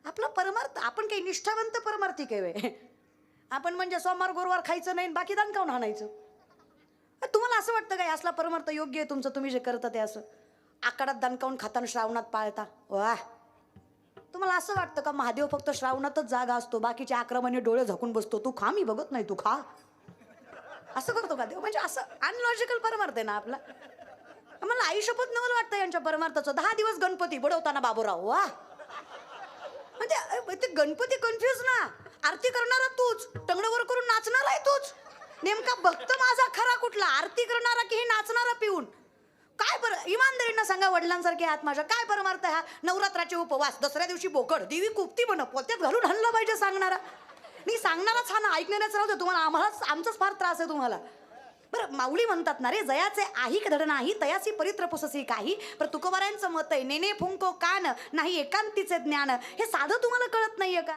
आपला परमार्थ, आपण काही निष्ठावंत परमार्थिक आहे. आपण म्हणजे सोमवार गुरुवार खायचं नाही बाकी दणकावून हाणायचं. तुम्हाला असं वाटतं काय असला परमार्थ योग्य आहे तुमचं, तुम्ही जे करता ते असं आकाडात दणकावून खाताना श्रावणात पाळता? वा, तुम्हाला असं वाटतं का महादेव फक्त श्रावणातच जागा असतो, बाकीचे 11 महिने डोळे झाकून बसतो, तू खा मी बघत नाही, तू खा, असं करतो का देव? म्हणजे असं अनलॉजिकल परमार्थ आहे ना आपला. मला आयुष्यपत नवल वाटतं यांच्या परमार्थाचं. 10 दिवस गणपती बुडवताना बाबूराव, वा, म्हणजे ते गणपती कन्फ्युज ना. आरती करणारा तूच, टंगडवर करून नाचणारा आहे तूच. नेमका भक्त माझा खरा कुठला, आरती करणारा की हे नाचणारा पिऊन? काय बरं इमानदारीनं सांगा, वडिलांसारखे आहात माझ्या, काय परमार्थ हा? नवरात्राचे उपवास, दसऱ्या दिवशी बोकड, देवी कुपती बन पोत्यात घालून हल्ला पाहिजे सांगणारा. मी सांगणाराच हा ना, ऐकण्याचं राहू दे. तुम्हाला आम्हालाच आमचाच फार त्रास आहे तुम्हाला. बरं माऊली म्हणतात ना रे, जयाचे आहिक धड नाही तयासी परित्र पुससी काही. पर तुकोबारायांचं मत आहे, नेने फुंको कान नाही एकांतीचे ज्ञान. हे साधं तुम्हाला कळत नाहीये का?